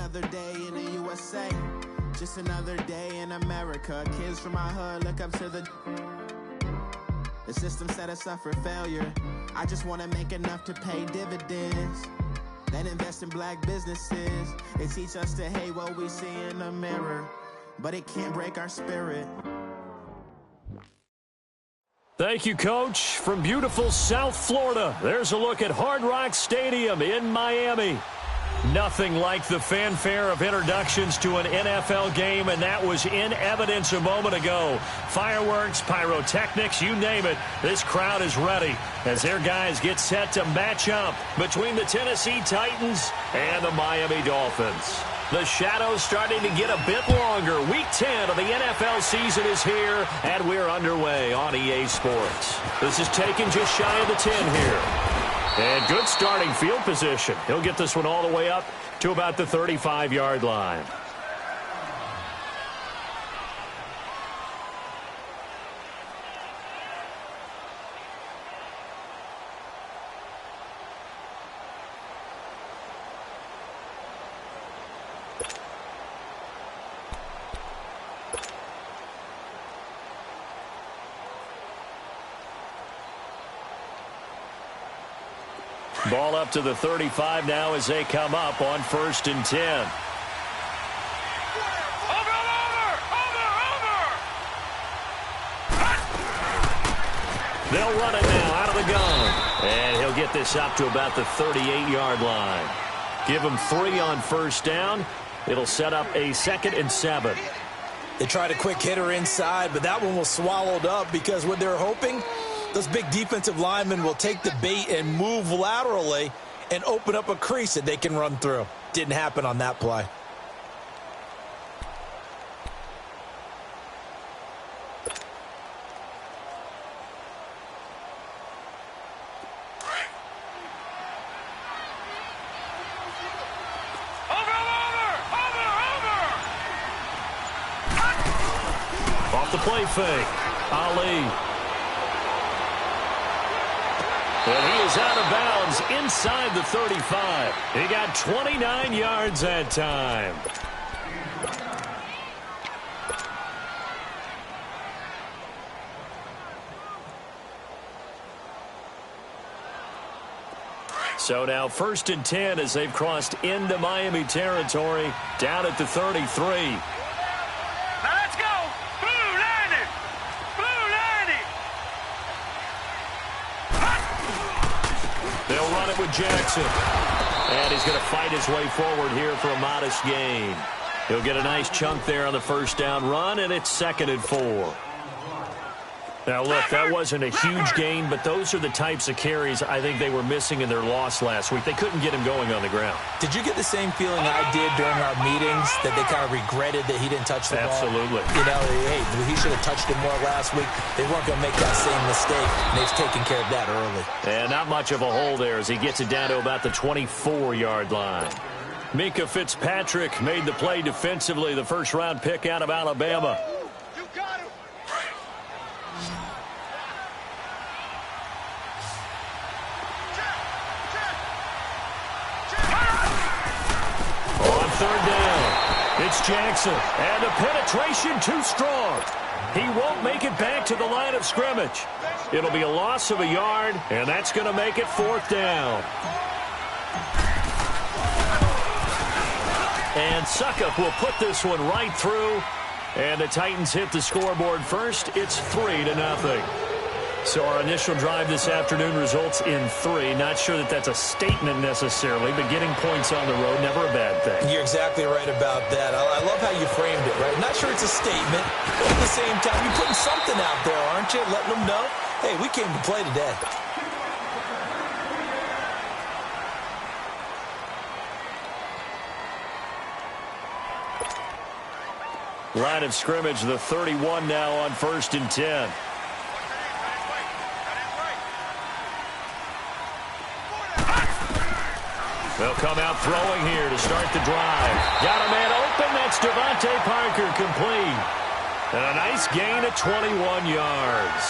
another day in the USA. Just another day in America. Kids from my hood look up to the system set us up for failure. I just want to make enough to pay dividends, then invest in black businesses. They teach us to hate what we see in the mirror, but it can't break our spirit. Thank you, Coach. From beautiful South Florida, there's a look at Hard Rock Stadium in Miami. Nothing like the fanfare of introductions to an NFL game, and that was in evidence a moment ago. Fireworks, pyrotechnics, you name it. This crowd is ready as their guys get set to match up between the Tennessee Titans and the Miami Dolphins. The shadows starting to get a bit longer. Week 10 of the NFL season is here, and we're underway on EA Sports. This is taken just shy of the 10 here. And good starting field position. He'll get this one all the way up to about the 35-yard line. Ball up to the 35 now as they come up on 1st and 10. They'll run it now out of the gun. And he'll get this up to about the 38-yard line. Give him 3 on 1st down. It'll set up a 2nd and 7. They tried a quick hitter inside, but that one was swallowed up because what they're hoping, those big defensive linemen will take the bait and move laterally and open up a crease that they can run through. Didn't happen on that play. Off the play fake, Ali. And he is out of bounds inside the 35. He got 29 yards that time. So now 1st and 10 as they've crossed into Miami territory, down at the 33. They'll run it with Jackson. And he's going to fight his way forward here for a modest gain. He'll get a nice chunk there on the 1st down run, and it's 2nd and 4. Now, look, that wasn't a huge gain, but those are the types of carries I think they were missing in their loss last week. They couldn't get him going on the ground. Did you get the same feeling I did during our meetings, that they kind of regretted that he didn't touch the ball? Absolutely. You know, hey, he should have touched it more last week. They weren't going to make that same mistake, and they've taken care of that early. And not much of a hole there as he gets it down to about the 24-yard line. Minkah Fitzpatrick made the play defensively, the first-round pick out of Alabama. It's Jackson, and the penetration too strong. He won't make it back to the line of scrimmage. It'll be a loss of a yard, and that's going to make it 4th down. And Suckup will put this one right through, and the Titans hit the scoreboard first. It's 3-0. So our initial drive this afternoon results in 3. Not sure that that's a statement necessarily, but getting points on the road, never a bad thing. You're exactly right about that. I love how you framed it, right? Not sure it's a statement, but at the same time, you're putting something out there, aren't you? Letting them know, hey, we came to play today. Line of scrimmage, the 31 now on 1st and 10. They'll come out throwing here to start the drive. Got a man open. That's Devontae Parker complete. And a nice gain of 21 yards.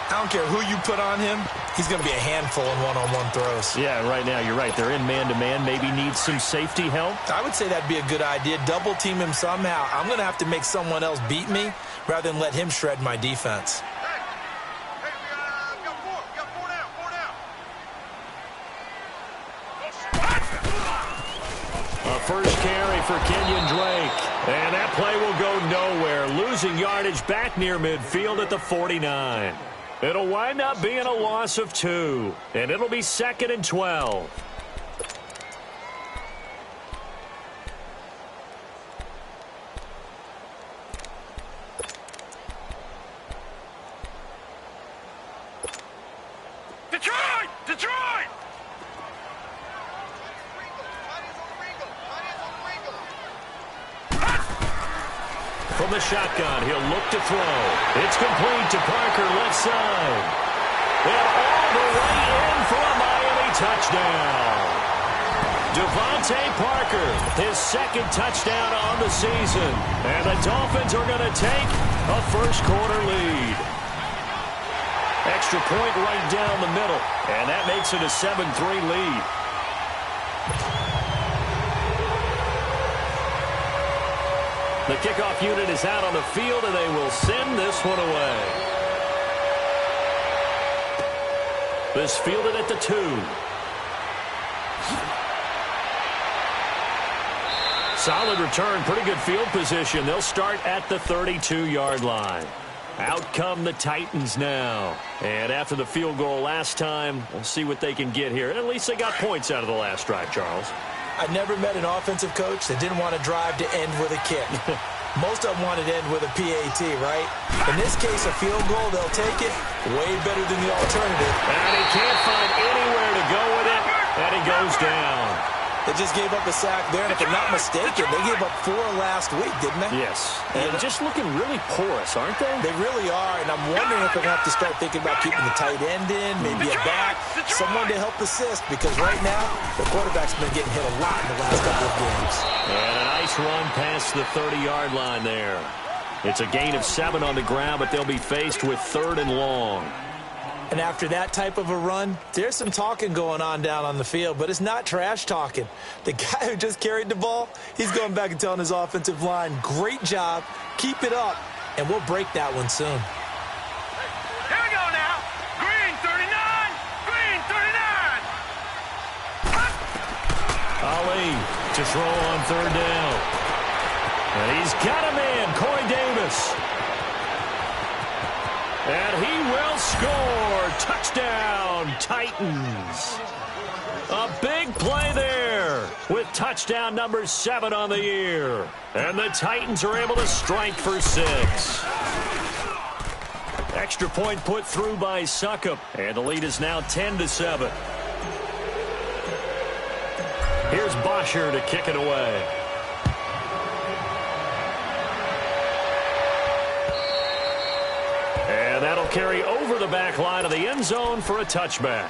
I don't care who you put on him. He's going to be a handful in one-on-one throws. Yeah, right now, you're right. They're in man-to-man. Maybe need some safety help. I would say that'd be a good idea. Double team him somehow. I'm going to have to make someone else beat me rather than let him shred my defense. A first carry for Kenyon Drake. And that play will go nowhere. Losing yardage back near midfield at the 49. It'll wind up being a loss of 2. And it'll be 2nd and 12. Detroit! Detroit! From the shotgun, he'll look to throw. It's complete to Parker, left side. And all the way in for a Miami touchdown. Devontae Parker, his 2nd touchdown on the season. And the Dolphins are going to take a first-quarter lead. Extra point right down the middle. And that makes it a 7-3 lead. The kickoff unit is out on the field, and they will send this one away. This fielded at the 2. Solid return, pretty good field position. They'll start at the 32-yard line. Out come the Titans now. And after the field goal last time, we'll see what they can get here. And at least they got points out of the last drive, Charles. I never met an offensive coach that didn't want to drive to end with a kick. Most of them wanted to end with a PAT, right? In this case, a field goal, they'll take it. Way better than the alternative. And he can't find anywhere to go with it. And he goes down. They just gave up a sack there, and if I'm not mistaken, they gave up 4 last week, didn't they? Yes. And just looking really porous, aren't they? They really are, and I'm wondering if they're going to have to start thinking about keeping the tight end in, maybe a back, someone to help assist, because right now, the quarterback's been getting hit a lot in the last couple of games. And a nice run past the 30-yard line there. It's a gain of 7 on the ground, but they'll be faced with 3rd and long. And after that type of a run, there's some talking going on down on the field, but it's not trash talking. The guy who just carried the ball, he's going back and telling his offensive line, great job, keep it up, and we'll break that one soon. Here we go now. Green 39. Green 39. Ali to throw on 3rd down. And he's got a man, Corey Davis. And he will score. Touchdown, Titans. A big play there with touchdown number 7 on the year. And the Titans are able to strike for 6. Extra point put through by Succop. And the lead is now 10-7. Here's Bosher to kick it away. And that'll carry over the back line of the end zone for a touchback.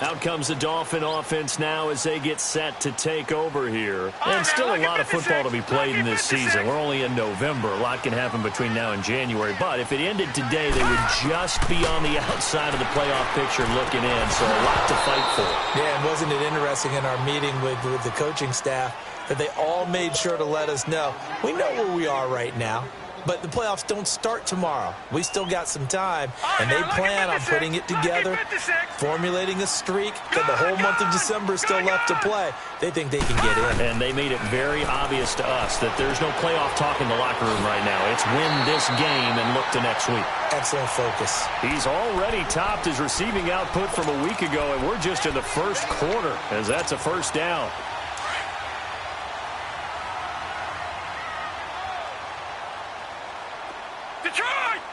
Out comes the Dolphin offense now as they get set to take over here. And still a lot of football to be played in this season. We're only in November. A lot can happen between now and January. But if it ended today, they would just be on the outside of the playoff picture looking in. So a lot to fight for. Yeah, and wasn't it interesting in our meeting with the coaching staff that they all made sure to let us know, we know where we are right now. But the playoffs don't start tomorrow. We still got some time, and they plan on putting it together, formulating a streak, then the whole month of December is still left to play. They think they can get in. And they made it very obvious to us that there's no playoff talk in the locker room right now. It's win this game and look to next week. Excellent focus. He's already topped his receiving output from a week ago, and we're just in the first quarter as that's a first down.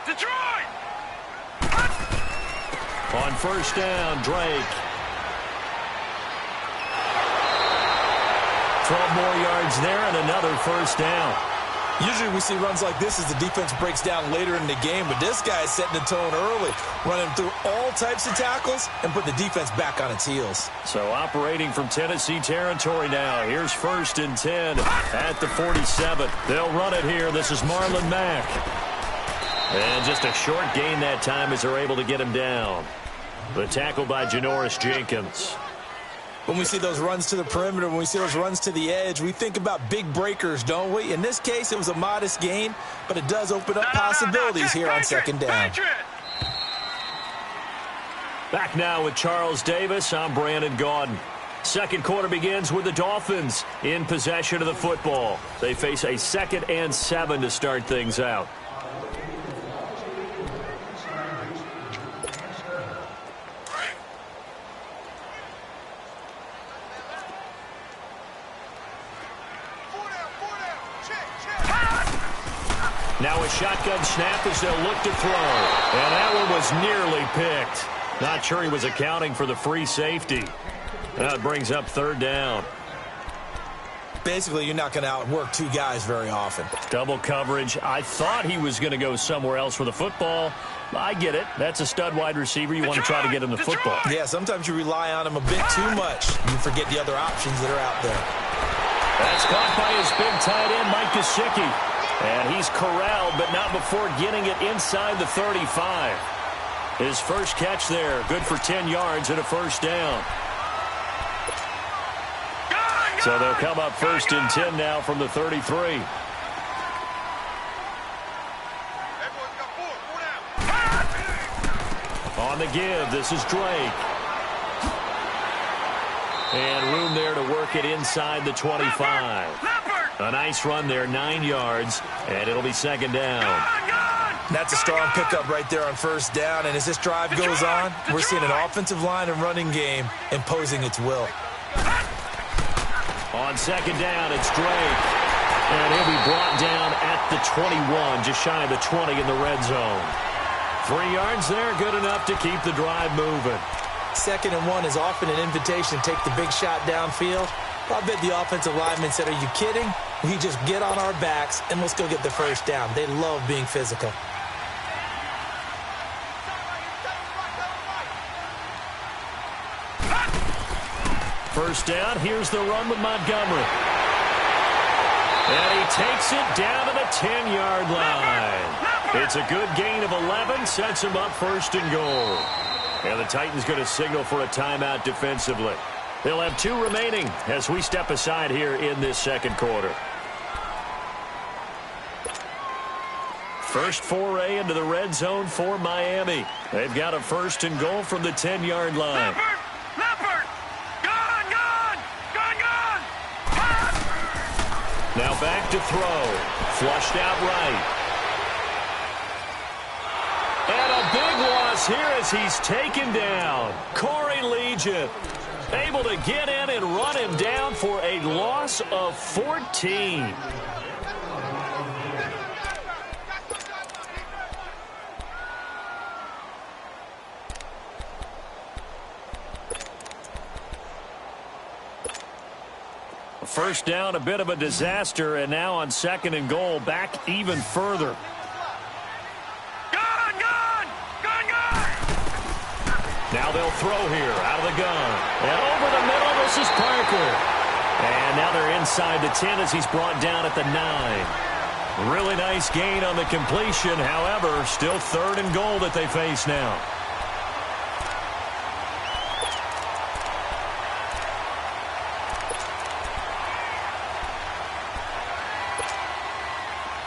Detroit! On first down, Drake. 12 more yards there and another first down. Usually we see runs like this as the defense breaks down later in the game, but this guy is setting the tone early, running through all types of tackles and put the defense back on its heels. So operating from Tennessee territory now. Here's 1st and 10 at the 47. They'll run it here. This is Marlon Mack. And just a short gain that time as they're able to get him down. The tackle by Janoris Jenkins. When we see those runs to the perimeter, when we see those runs to the edge, we think about big breakers, don't we? In this case, it was a modest gain, but it does open up possibilities here on second down. Back now with Charles Davis. I'm Brandon Gaudin. Second quarter begins with the Dolphins in possession of the football. They face a 2nd and 7 to start things out. Now a shotgun snap as they'll look to throw. And that one was nearly picked. Not sure he was accounting for the free safety. That brings up 3rd down. Basically, you're not going to outwork 2 guys very often. Double coverage. I thought he was going to go somewhere else for the football. I get it. That's a stud wide receiver. You want to try to get him the football. Yeah, sometimes you rely on him a bit too much. You forget the other options that are out there. That's caught by his big tight end, Mike Gesicki. And he's corralled, but not before getting it inside the 35. His first catch there, good for 10 yards and a 1st down. So they'll come up 1st and 10 now from the 33. On the give, this is Drake. And room there to work it inside the 25. A nice run there, 9 yards, and it'll be 2nd down. That's a strong pickup right there on 1st down, and as this drive goes on, we're seeing an offensive line and running game imposing its will. On 2nd down, it's Drake. And he'll be brought down at the 21, just shy of the 20 in the red zone. 3 yards there, good enough to keep the drive moving. 2nd and 1 is often an invitation to take the big shot downfield. I bet the offensive lineman said, are you kidding? We just get on our backs and let's go get the 1st down. They love being physical. First down, here's the run with Montgomery. And he takes it down to the 10-yard line. It's a good gain of 11, sets him up 1st and goal. And the Titans going to signal for a timeout defensively. They'll have 2 remaining as we step aside here in this 2nd quarter. First foray into the red zone for Miami. They've got a 1st and goal from the 10-yard line. Now back to throw. Flushed out right. And a big loss here as he's taken down. Corey Legion able to get in and run him down for a loss of 14. First down, a bit of a disaster, and now on 2nd and goal, back even further. Now they'll throw here, out of the gun. And over the middle, this is Parker. And now they're inside the 10 as he's brought down at the 9. Really nice gain on the completion, however, still 3rd and goal that they face now.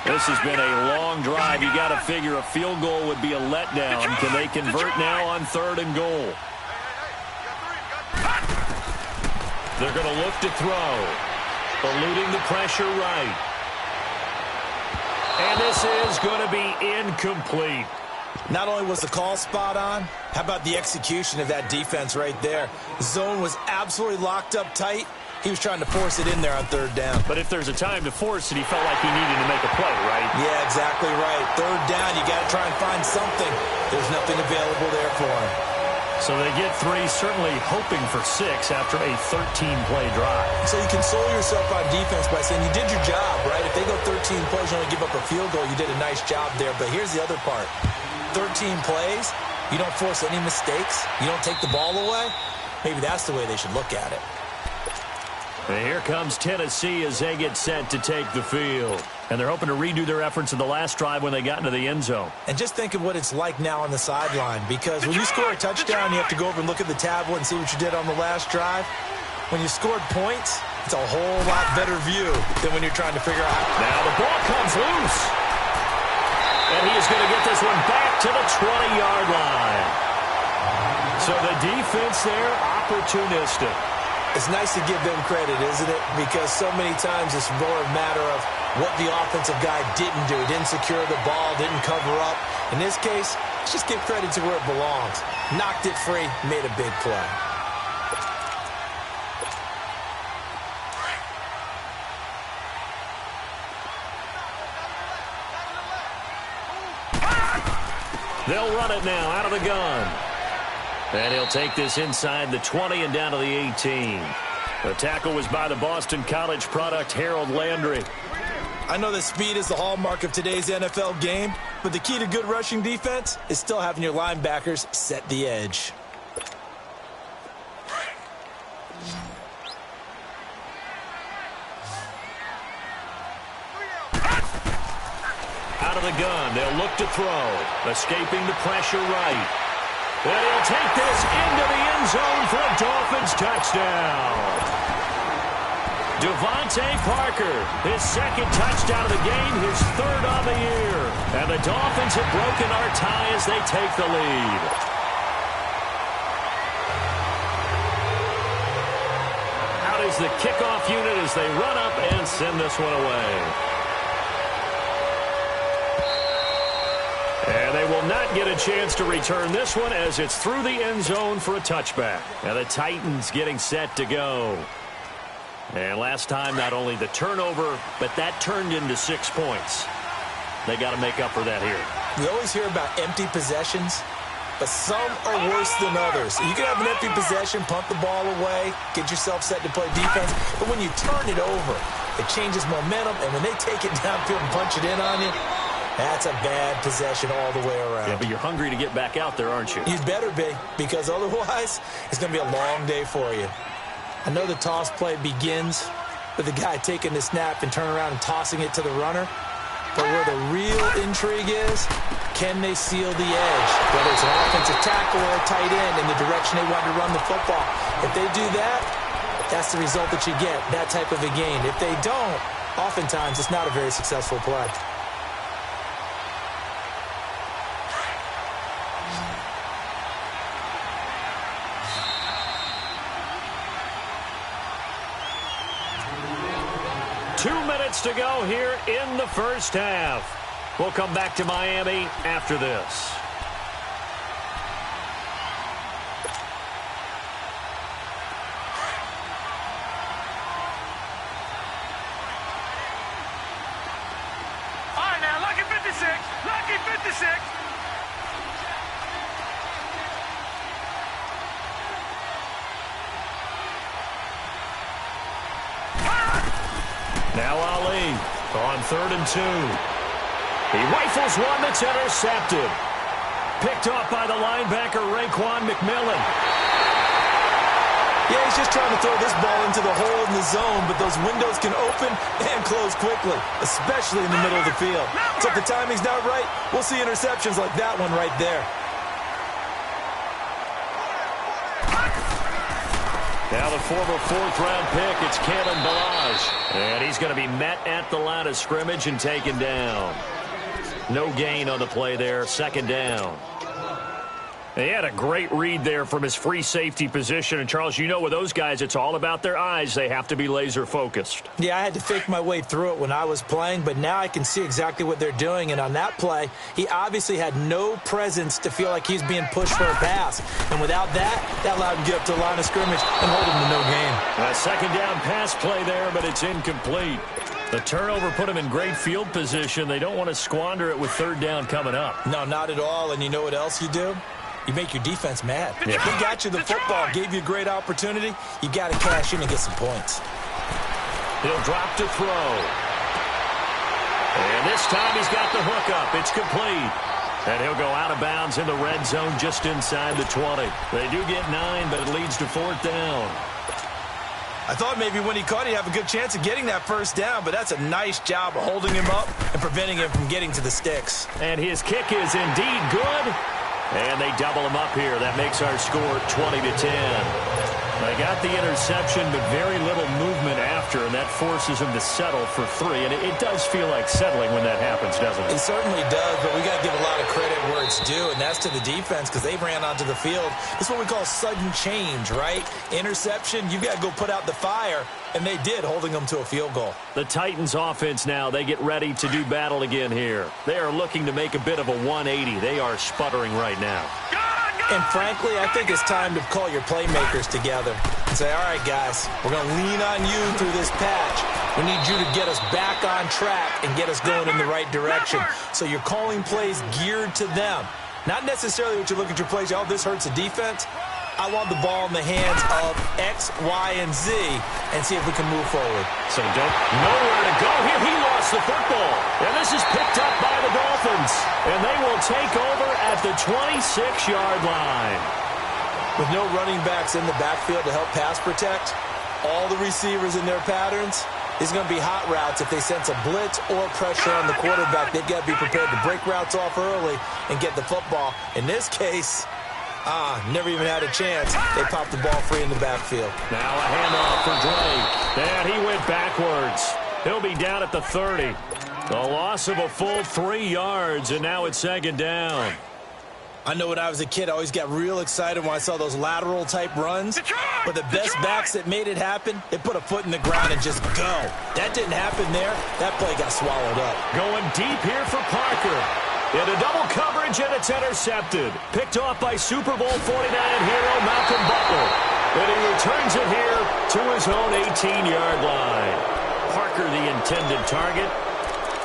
This has been a long drive. You got to figure a field goal would be a letdown. Can they convert now on 3rd and goal? They're going to look to throw. Eluding the pressure right. And this is going to be incomplete. Not only was the call spot on, how about the execution of that defense right there? The zone was absolutely locked up tight. He was trying to force it in there on 3rd down. But if there's a time to force it, he felt like he needed to make a play, right? Yeah, exactly right. 3rd down, you got to try and find something. There's nothing available there for him. So they get 3, certainly hoping for 6 after a 13-play drive. So you console yourself on defense by saying you did your job, right? If they go 13 plays, you only give up a field goal, you did a nice job there. But here's the other part. 13 plays, you don't force any mistakes, you don't take the ball away. Maybe that's the way they should look at it. And here comes Tennessee as they get set to take the field. And they're hoping to redo their efforts in the last drive when they got into the end zone. And just think of what it's like now on the sideline, because when you score a touchdown, you have to go over and look at the tablet and see what you did on the last drive. When you scored points, it's a whole lot better view than when you're trying to figure out how. Now the ball comes loose. And he is going to get this one back to the 20-yard line. So the defense there, opportunistic. It's nice to give them credit, isn't it? Because so many times it's more a matter of what the offensive guy didn't do. Didn't secure the ball, didn't cover up. In this case, let's just give credit to where it belongs. Knocked it free, made a big play. They'll run it now out of the gun. And he'll take this inside the 20 and down to the 18. The tackle was by the Boston College product, Harold Landry. I know that speed is the hallmark of today's NFL game, but the key to good rushing defense is still having your linebackers set the edge. Out of the gun, they'll look to throw. Escaping the pressure right. And he'll take this into the end zone for a Dolphins touchdown. Devontae Parker, his second touchdown of the game, his third on the year. And the Dolphins have broken our tie as they take the lead. Out is the kickoff unit as they run up and send this one away. And they will not get a chance to return this one as it's through the end zone for a touchback. And the Titans getting set to go. And last time, not only the turnover, but that turned into 6 points. They got to make up for that here. We always hear about empty possessions, but some are worse than others. You can have an empty possession, pump the ball away, get yourself set to play defense, but when you turn it over, it changes momentum, and when they take it downfield and punch it in on you, that's a bad possession all the way around. Yeah, but you're hungry to get back out there, aren't you? You'd better be, because otherwise it's going to be a long day for you. I know the toss play begins with the guy taking the snap and turning around and tossing it to the runner. But where the real intrigue is, can they seal the edge? Whether it's an offensive tackle or a tight end in the direction they want to run the football. If they do that, that's the result that you get, that type of a gain. If they don't, oftentimes it's not a very successful play. To go here in the first half. We'll come back to Miami after this. All right, now, lucky 56. Lucky 56. Now Ali on 3rd and 2. He rifles one that's intercepted. Picked off by the linebacker, Raekwon McMillan. Yeah, he's just trying to throw this ball into the hole in the zone, but those windows can open and close quickly, especially in the middle of the field. So if the timing's not right, we'll see interceptions like that one right there. Now the former 4th-round pick, it's Kalen Ballage. And he's going to be met at the line of scrimmage and taken down. No gain on the play there, 2nd down. He had a great read there from his free safety position. And, Charles, you know with those guys, it's all about their eyes. They have to be laser-focused. Yeah, I had to fake my way through it when I was playing, but now I can see exactly what they're doing. And on that play, he obviously had no presence to feel like he's being pushed for a pass. And without that, that allowed him to get up to the line of scrimmage and hold him to no gain. A 2nd down pass play there, but it's incomplete. The turnover put him in great field position. They don't want to squander it with 3rd down coming up. No, not at all. And you know what else you do? You make your defense mad. Yeah. If he got you the football, gave you a great opportunity, you got to cash in and get some points. He'll drop to throw. And this time he's got the hook up. It's complete. And he'll go out of bounds in the red zone just inside the 20. They do get 9, but it leads to 4th down. I thought maybe when he caught it, he'd have a good chance of getting that first down, but that's a nice job of holding him up and preventing him from getting to the sticks. And his kick is indeed good. And they double him up here. That makes our score 20-10. They got the interception, but very little movement after, and that forces him to settle for 3. And it does feel like settling when that happens, doesn't it? It certainly does, but we got to give a lot of credit where it's due, and that's to the defense because they ran onto the field. It's what we call sudden change, right? Interception, you got to go put out the fire, and they did, holding them to a field goal. The Titans offense now, they get ready to do battle again here. They are looking to make a bit of a 180. They are sputtering right now. And frankly, I think it's time to call your playmakers together and say, all right, guys, we're going to lean on you through this patch. We need you to get us back on track and get us going in the right direction. So you're calling plays geared to them. Not necessarily what you look at your plays, oh, this hurts the defense. I want the ball in the hands of X, Y, and Z and see if we can move forward. So nowhere to go here. He lost the football. And this is picked up by the Dolphins. And they will take over at the 26-yard line. With no running backs in the backfield to help pass protect, all the receivers in their patterns, it's going to be hot routes if they sense a blitz or pressure on the quarterback. They've got to be prepared to break routes off early and get the football. In this case, never even had a chance. They popped the ball free in the backfield. Now a handoff for Drake. And he went backwards. He'll be down at the 30. The loss of a full 3 yards, and now it's second down. I know when I was a kid, I always got real excited when I saw those lateral-type runs. But the best backs that made it happen, they put a foot in the ground and just go. That didn't happen there. That play got swallowed up. Going deep here for Parker. Into double coverage, and it's intercepted. Picked off by Super Bowl 49 hero Malcolm Butler. And he returns it here to his own 18-yard line. Parker, the intended target.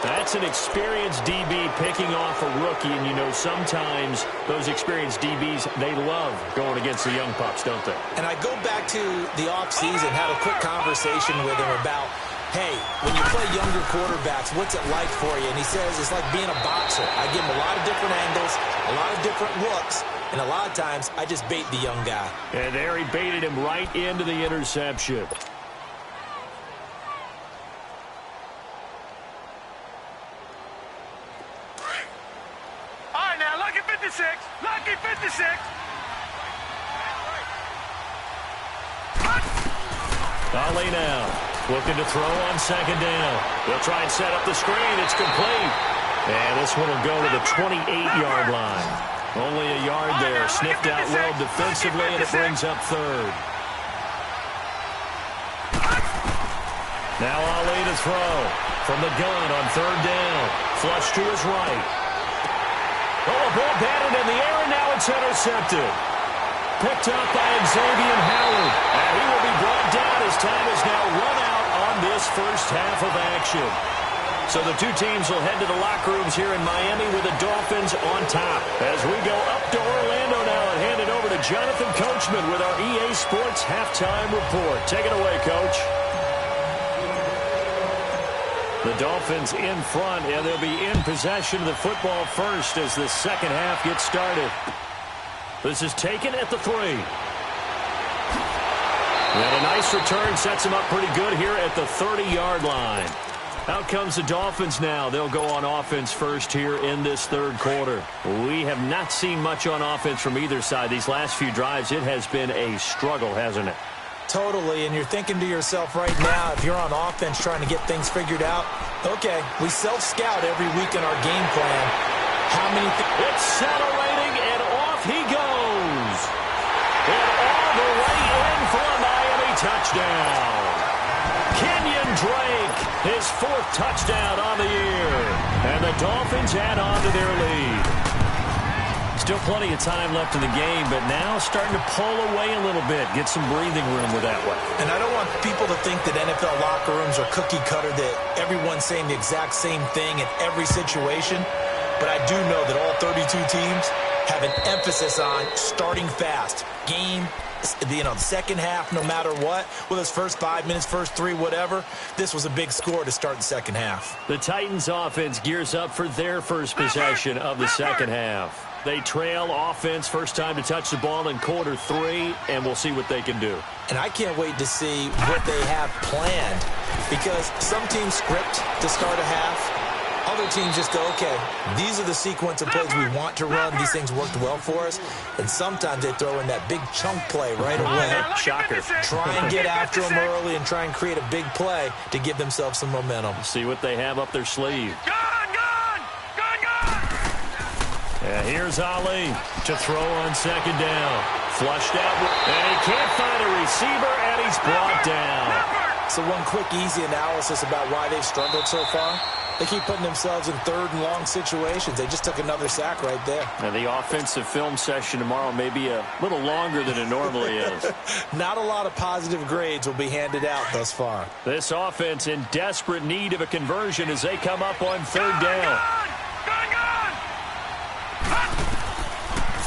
That's an experienced DB picking off a rookie, and you know sometimes those experienced DBs, they love going against the young pups, don't they? And I go back to the offseason, had a quick conversation with him about, hey, when you play younger quarterbacks, what's it like for you? And he says it's like being a boxer. I give him a lot of different angles, a lot of different looks, and a lot of times I just bait the young guy. And there he baited him right into the interception. All right, now, lucky 56. Lucky 56. Ali now looking to throw on second down. They'll try and set up the screen. It's complete. And this one will go to the 28-yard line. Only a yard there. Sniffed out well defensively, and it brings up third. Now Ali to throw from the gun on third down. Flush to his right. Oh, a ball batted in the air, and now it's intercepted. Picked up by Xavier Howard. And he will be brought down as time is now run out on this first half of action. So the two teams will head to the locker rooms here in Miami with the Dolphins on top. As we go up to Orlando now and hand it over to Jonathan Coachman with our EA Sports Halftime Report. Take it away, Coach. The Dolphins in front, and they'll be in possession of the football first as the second half gets started. This is taken at the 3. And a nice return sets him up pretty good here at the 30-yard line. Out comes the Dolphins now. They'll go on offense first here in this third quarter. We have not seen much on offense from either side. These last few drives, it has been a struggle, hasn't it? Totally, and you're thinking to yourself right now, if you're on offense trying to get things figured out, okay, we self-scout every week in our game plan. How many... Accelerating, and off he goes. And all the way in for a Miami touchdown. Kenyon Drake, his 4th touchdown on the year. And the Dolphins add on to their lead. Still plenty of time left in the game, but now starting to pull away a little bit, get some breathing room with that one. And I don't want people to think that NFL locker rooms are cookie cutter, that everyone's saying the exact same thing in every situation. But I do know that all 32 teams have an emphasis on starting fast. Game, the second half, no matter what, whether it's first 5 minutes, first 3, whatever, this was a big score to start the second half. The Titans offense gears up for their first possession of the second half. They trail offense, first time to touch the ball in quarter 3, and we'll see what they can do. And I can't wait to see what they have planned, because some teams script to start a half. Other teams just go, okay, these are the sequence of plays we want to run. These things worked well for us. And sometimes they throw in that big chunk play right away. Shocker. Try and get after them early and try and create a big play to give themselves some momentum. See what they have up their sleeve. And here's Ali to throw on second down. Flushed out, and he can't find a receiver, and he's brought down. So one quick, easy analysis about why they've struggled so far. They keep putting themselves in third and long situations. They just took another sack right there. And the offensive film session tomorrow may be a little longer than it normally is. Not a lot of positive grades will be handed out thus far. This offense in desperate need of a conversion as they come up on third down.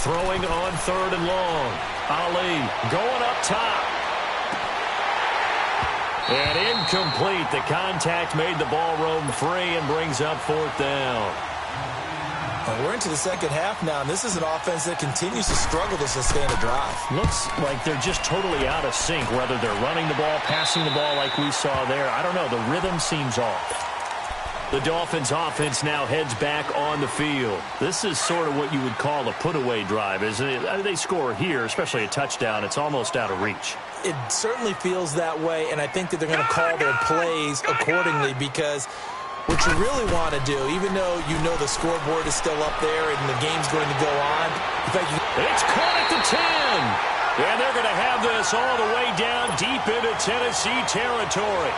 Throwing on third and long. Ali going up top. And incomplete. The contact made the ball roam free and brings up fourth down. Well, we're into the second half now, and this is an offense that continues to struggle to sustain a drive. Looks like they're just totally out of sync, whether they're running the ball, passing the ball like we saw there. I don't know. The rhythm seems off. The Dolphins offense now heads back on the field. This is sort of what you would call a put-away drive, isn't it? They score here, especially a touchdown. It's almost out of reach. It certainly feels that way, and I think that they're going to call their plays accordingly, because what you really want to do, even though you know the scoreboard is still up there and the game's going to go on, in fact, it's caught at the 10. And they're going to have this all the way down deep into Tennessee territory.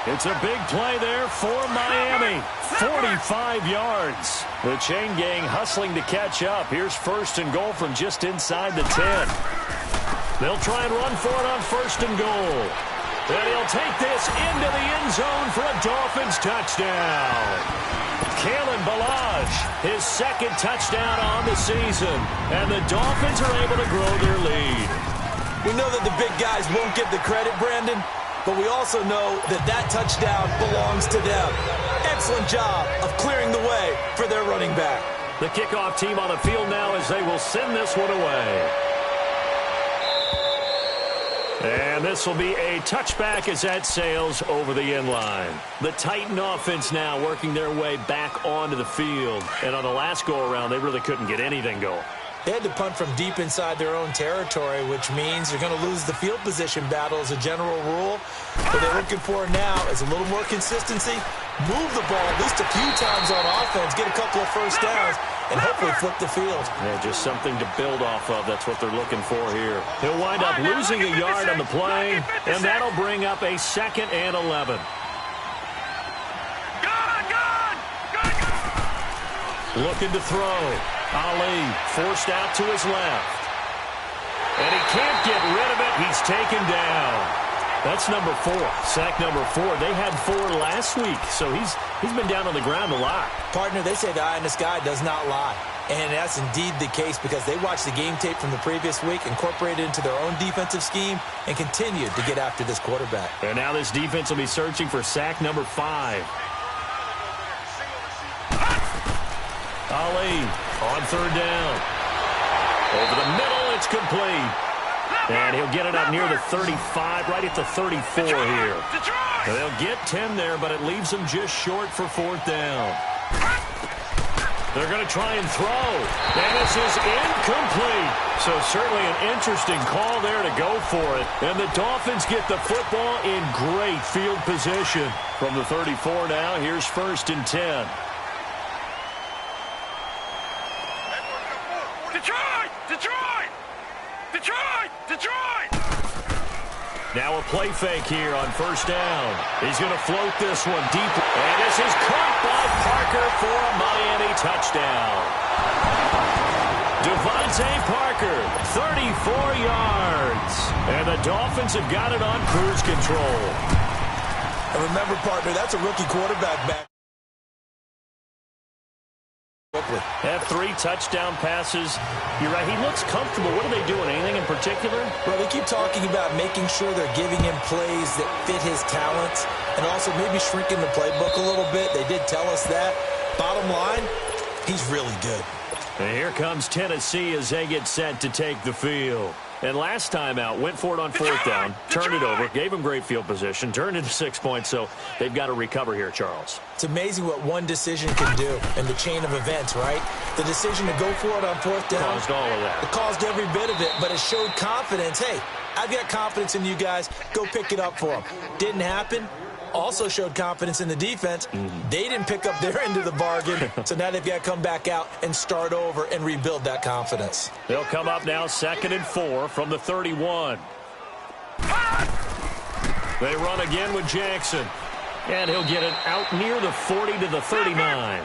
It's a big play there for Miami. 45 yards. The chain gang hustling to catch up. Here's first and goal from just inside the 10. They'll try and run for it on first and goal. And he'll take this into the end zone for a Dolphins touchdown. Kalen Ballage, his second touchdown on the season. And the Dolphins are able to grow their lead. We know that the big guys won't get the credit, Brandon, but we also know that that touchdown belongs to them. Excellent job of clearing the way for their running back. The kickoff team on the field now as they will send this one away. And this will be a touchback as that sails over the end line. The Titan offense now working their way back onto the field. And on the last go-around, they really couldn't get anything going. They had to punt from deep inside their own territory, which means they're going to lose the field position battle as a general rule. What they're looking for now is a little more consistency, move the ball at least a few times on offense, get a couple of first downs, and hopefully flip the field. Yeah, just something to build off of. That's what they're looking for here. He'll wind up losing a yard on the play, and that'll bring up a 2nd and 11. Looking to throw. Ali forced out to his left. And he can't get rid of it. He's taken down. That's number 4. Sack number 4. They had 4 last week, so he's been down on the ground a lot. Partner, they say the eye in the sky does not lie. And that's indeed the case, because they watched the game tape from the previous week, incorporated it into their own defensive scheme, and continued to get after this quarterback. And now this defense will be searching for sack number 5. Ali on third down. Over the middle, it's complete. And he'll get it up near the 35, right at the 34 here. They'll get 10 there, but it leaves them just short for fourth down. They're going to try and throw. And this is incomplete. So certainly an interesting call there to go for it. And the Dolphins get the football in great field position. From the 34 now, here's first and 10. Detroit! Now a play fake here on first down. He's going to float this one deep. And this is caught by Parker for a Miami touchdown. Devontae Parker, 34 yards. And the Dolphins have got it on cruise control. And remember, partner, that's a rookie quarterback back. Have 3 touchdown passes. You're right, he looks comfortable. What are they doing? Anything in particular? Well, they keep talking about making sure they're giving him plays that fit his talents, and also maybe shrinking the playbook a little bit. They did tell us that. Bottom line, he's really good. And here comes Tennessee as they get set to take the field. And last time out, went for it on fourth down, turned it over, gave them great field position, turned into 6 points, so they've got to recover here, Charles. It's amazing what one decision can do in the chain of events, right? The decision to go for it on fourth down. Caused all of that. It caused every bit of it, but it showed confidence. Hey, I've got confidence in you guys. Go pick it up for them. Didn't happen. Also showed confidence in the defense. They didn't pick up their end of the bargain, so now they've got to come back out and start over and rebuild that confidence. They'll come up now 2nd and 4 from the 31. They run again with Jackson. And he'll get it out near the 40 to the 39.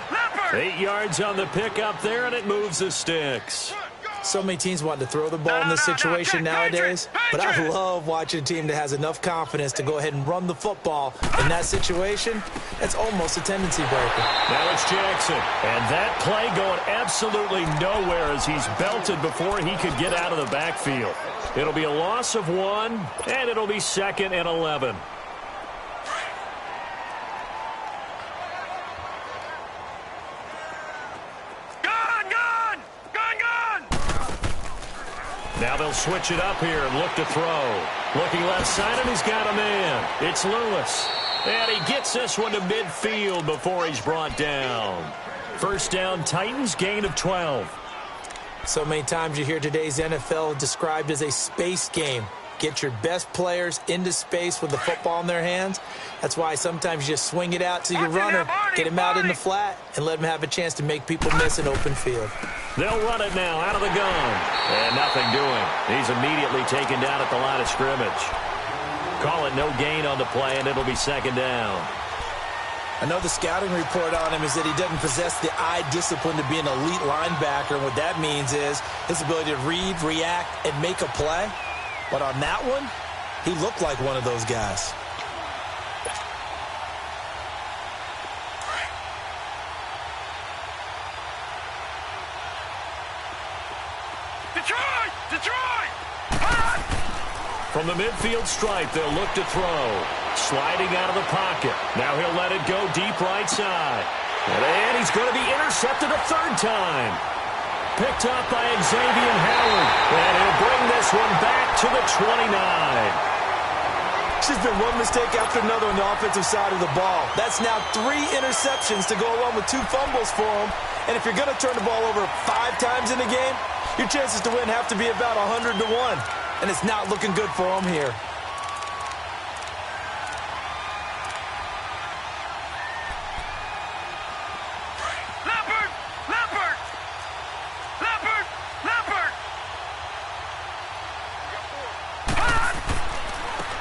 8 yards on the pickup there, and it moves the sticks. So many teams want to throw the ball in this situation nowadays, but I love watching a team that has enough confidence to go ahead and run the football. In that situation, it's almost a tendency breaker. Now it's Jackson, and that play going absolutely nowhere as he's belted before he could get out of the backfield. It'll be a loss of 1, and it'll be 2nd and 11. Now they'll switch it up here and look to throw. Looking left side, and he's got a man. It's Lewis. And he gets this one to midfield before he's brought down. First down, Titans, gain of 12. So many times you hear today's NFL described as a space game. Get your best players into space with the football in their hands. That's why sometimes you just swing it out to your runner, get him out in the flat, and let him have a chance to make people miss an open field. They'll run it now out of the gun. And nothing doing. He's immediately taken down at the line of scrimmage. Call it no gain on the play, and it'll be 2nd down. I know the scouting report on him is that he doesn't possess the eye discipline to be an elite linebacker. And what that means is his ability to read, react, and make a play. But on that one, he looked like one of those guys. Detroit! From the midfield stripe, they'll look to throw. Sliding out of the pocket. Now he'll let it go deep right side. And he's going to be intercepted a 3rd time. Picked up by Xavier Howard. And he'll bring this one back to the 29. It's just been one mistake after another on the offensive side of the ball. That's now 3 interceptions to go along with 2 fumbles for him. And if you're going to turn the ball over 5 times in a game, your chances to win have to be about 100 to 1. And it's not looking good for him here.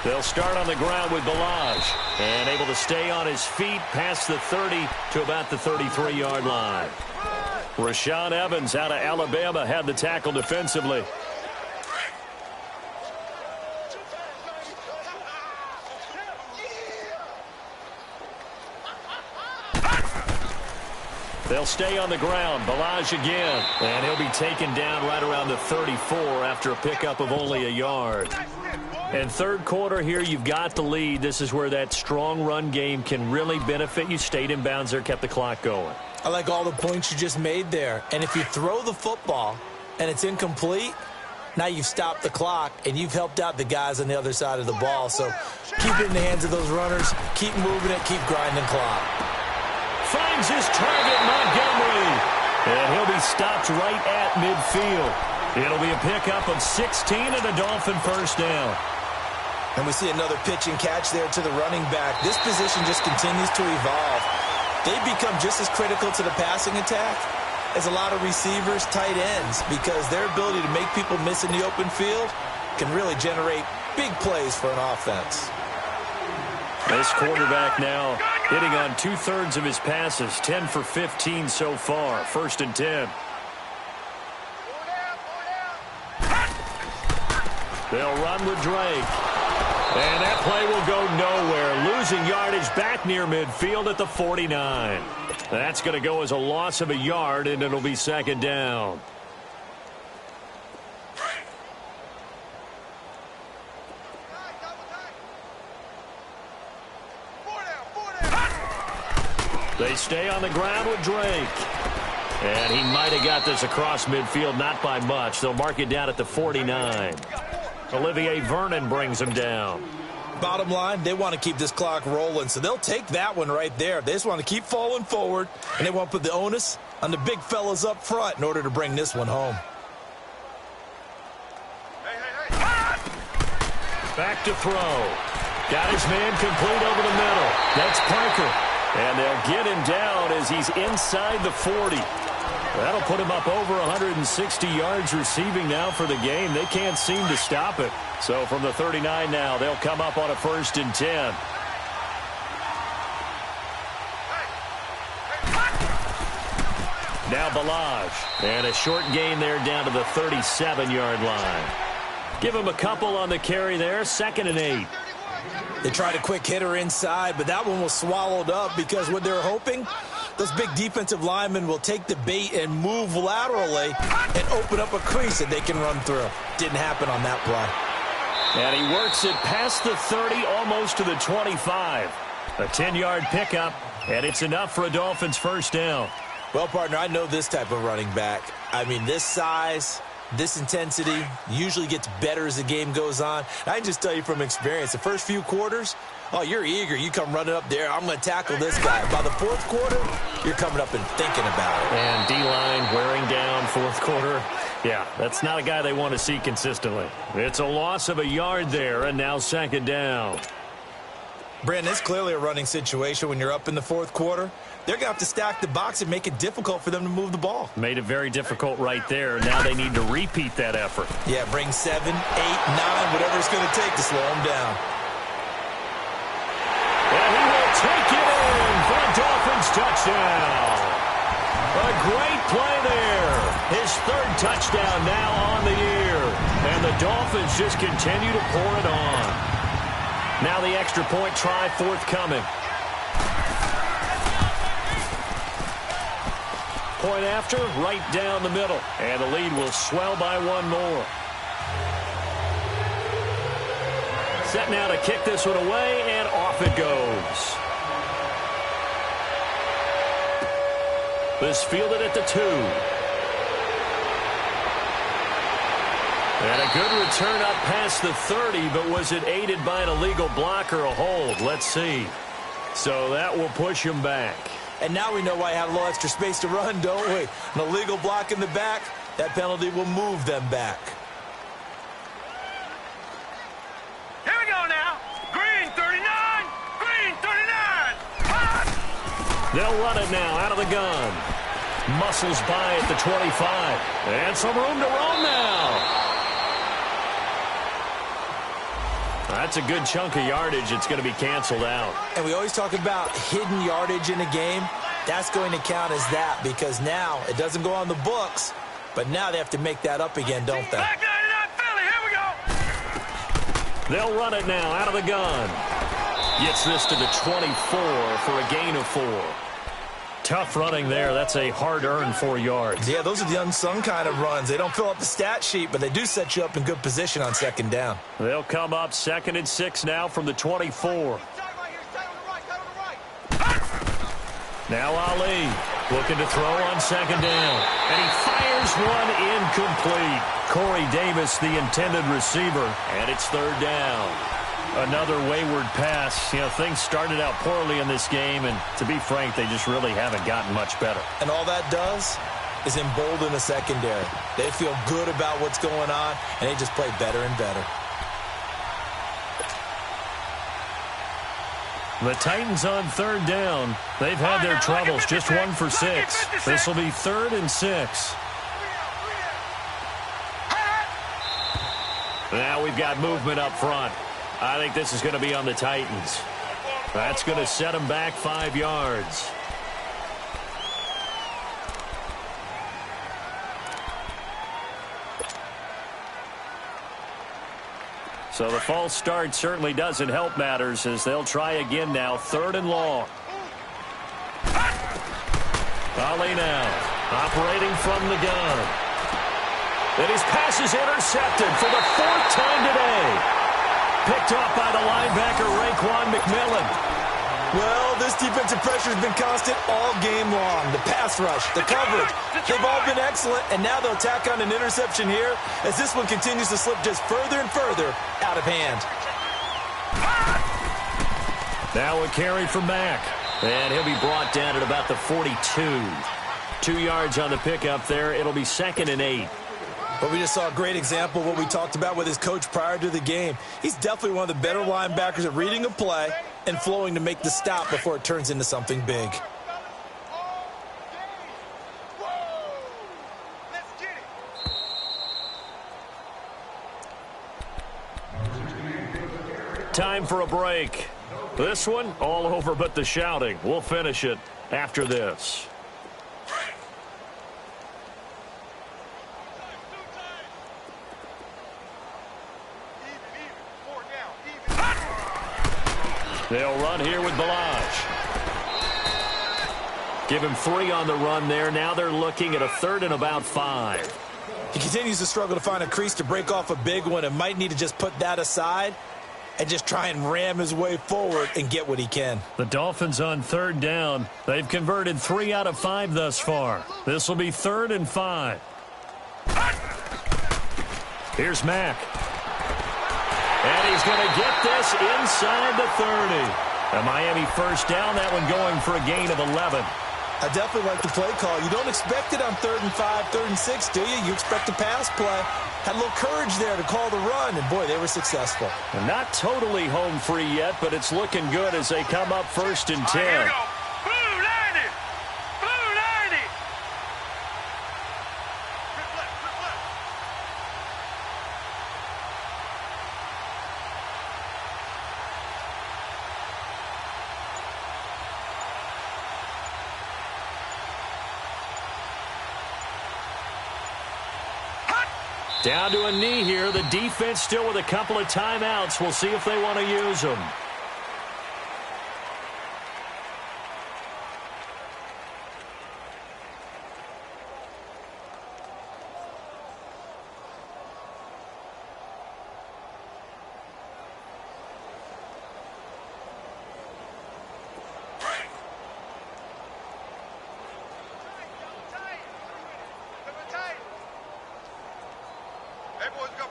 They'll start on the ground with Balaj. And able to stay on his feet past the 30 to about the 33-yard line. Rashaan Evans out of Alabama had the tackle defensively. They'll stay on the ground. Balaj again. And he'll be taken down right around the 34 after a pickup of only a yard. And 3rd quarter here, you've got the lead. This is where that strong run game can really benefit you. Stayed in bounds there, kept the clock going. I like all the points you just made there. And if you throw the football and it's incomplete, now you've stopped the clock and you've helped out the guys on the other side of the ball. So keep it in the hands of those runners. Keep moving it. Keep grinding clock. Finds his target, Montgomery. And he'll be stopped right at midfield. It'll be a pickup of 16 and a Dolphin first down. And we see another pitch and catch there to the running back. This position just continues to evolve. They've become just as critical to the passing attack as a lot of receivers, tight ends, because their ability to make people miss in the open field can really generate big plays for an offense. This quarterback now hitting on 2/3 of his passes, 10 for 15 so far. 1st and 10. They'll run with Drake. And that play will go nowhere. Losing yardage back near midfield at the 49. That's going to go as a loss of a yard, and it'll be 2nd down. They stay on the ground with Drake. And he might have got this across midfield, not by much. They'll mark it down at the 49. Olivier Vernon brings him down. Bottom line, they want to keep this clock rolling, so they'll take that one right there. They just want to keep falling forward, and they want to put the onus on the big fellas up front in order to bring this one home. Back to throw. Got his man complete over the middle. That's Parker. And they'll get him down as he's inside the 40. That'll put him up over 160 yards receiving now for the game. They can't seem to stop it. So from the 39 now, they'll come up on a 1st and 10. Now Balaj. And a short gain there down to the 37-yard line. Give him a couple on the carry there. 2nd and 8. They tried a quick hitter inside, but that one was swallowed up because what they're hoping, those big defensive linemen will take the bait and move laterally and open up a crease that they can run through. Didn't happen on that play. And he works it past the 30, almost to the 25. A 10-yard pickup, and it's enough for a Dolphins 1st down. Well, partner, I know this type of running back. I mean, this size, this intensity usually gets better as the game goes on. I can just tell you from experience, the first few quarters, oh, you're eager. You come running up there. I'm going to tackle this guy. By the 4th quarter, you're coming up and thinking about it. And D-line wearing down 4th quarter. Yeah, that's not a guy they want to see consistently. It's a loss of a yard there, and now 2nd down. Brandon, it's clearly a running situation when you're up in the 4th quarter. They're going to have to stack the box and make it difficult for them to move the ball. Made it very difficult right there. Now they need to repeat that effort. Yeah, bring 7, 8, 9, whatever it's going to take to slow them down. And he will take it in for a Dolphins touchdown. A great play there. His 3rd touchdown now on the year. And the Dolphins just continue to pour it on. Now the extra point try forthcoming. Point after, right down the middle. And the lead will swell by 1 more. Set now to kick this one away, and off it goes. This fielded at the 2. And a good return up past the 30, but was it aided by an illegal block or a hold? Let's see. So that will push him back. And now we know why I have a little extra space to run, don't we? An illegal block in the back, that penalty will move them back. Here we go now. Green 39. Green 39. They'll run it now out of the gun. Muscles by at the 25. And some room to roam now. That's a good chunk of yardage. It's going to be canceled out. And we always talk about hidden yardage in a game. That's going to count as that because now it doesn't go on the books, but now they have to make that up again, don't they? Back 99 Philly. Here we go. They'll run it now out of the gun. Gets this to the 24 for a gain of 4. Tough running there. That's a hard-earned 4 yards. Yeah, those are the unsung kind of runs. They don't fill up the stat sheet, but they do set you up in good position on 2nd down. They'll come up 2nd and 6 now from the 24. Now Ali looking to throw on 2nd down. And he fires one incomplete. Corey Davis, the intended receiver. And it's 3rd down. Another wayward pass. You know, things started out poorly in this game, and to be frank, they just really haven't gotten much better. And all that does is embolden the secondary. They feel good about what's going on, and they just play better and better. The Titans on 3rd down. They've had their troubles. Just 1 for 6. This will be 3rd and 6. Now we've got movement up front. I think this is going to be on the Titans. That's going to set them back 5 yards. So the false start certainly doesn't help matters as they'll try again now. 3rd and long. Ali now operating from the gun. And his pass is intercepted for the 4th time today. Picked off by the linebacker, Raekwon McMillan. Well, this defensive pressure has been constant all game long. The pass rush, the coverage, they've all been excellent, and now they'll tack on an interception here as this one continues to slip just further and further out of hand. Now a carry from Mack, and he'll be brought down at about the 42. 2 yards on the pickup there. It'll be 2nd and 8. But we just saw a great example of what we talked about with his coach prior to the game. He's definitely one of the better linebackers at reading a play and flowing to make the stop before it turns into something big. Time for a break. This one, all over but the shouting. We'll finish it after this. They'll run here with Balaj. Give him 3 on the run there. Now they're looking at a 3rd and about 5. He continues to struggle to find a crease to break off a big one and might need to just put that aside and just try and ram his way forward and get what he can. The Dolphins on 3rd down. They've converted 3 out of 5 thus far. This will be 3rd and 5. Here's Mack. And he's going to get this inside the 30. A Miami first down, that one going for a gain of 11. I definitely like the play call. You don't expect it on 3rd and 5, 3rd and 6, do you? You expect a pass play. Had a little courage there to call the run, and boy, they were successful. And not totally home free yet, but it's looking good as they come up 1st and 10. Here we go. Blue 90. Blue 90. Down to a knee here. The defense still with a couple of timeouts. We'll see if they want to use them.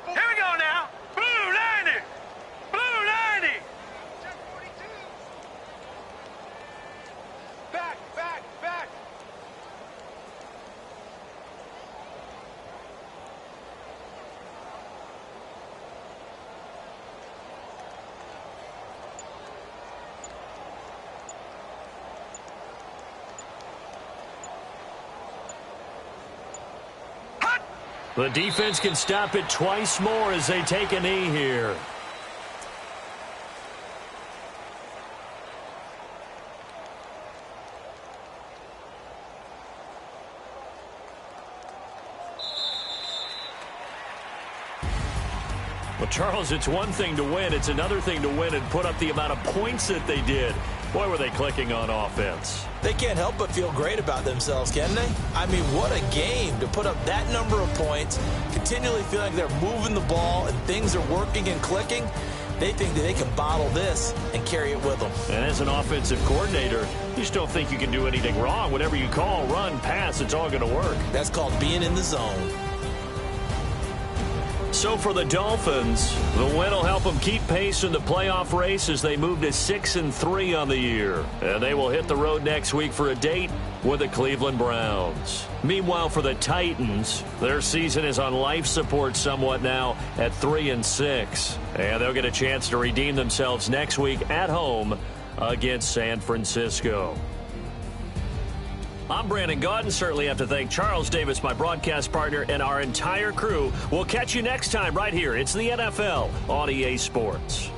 Here we go now. Blue 90. Blue 90. Back, back, back. The defense can stop it twice more as they take a knee here. Well, Charles, it's one thing to win. It's another thing to win and put up the amount of points that they did. Boy, were they clicking on offense. They can't help but feel great about themselves, can they? I mean, what a game to put up that number of points, continually feeling like they're moving the ball and things are working and clicking. They think that they can bottle this and carry it with them. And as an offensive coordinator, you just don't think you can do anything wrong. Whatever you call, run, pass, it's all going to work. That's called being in the zone. So for the Dolphins, the win will help them keep pace in the playoff race as they move to 6-3 on the year. And they will hit the road next week for a date with the Cleveland Browns. Meanwhile, for the Titans, their season is on life support somewhat now at 3-6. And they'll get a chance to redeem themselves next week at home against San Francisco. I'm Brandon Gaudin. Certainly have to thank Charles Davis, my broadcast partner, and our entire crew. We'll catch you next time right here. It's the NFL on EA Sports.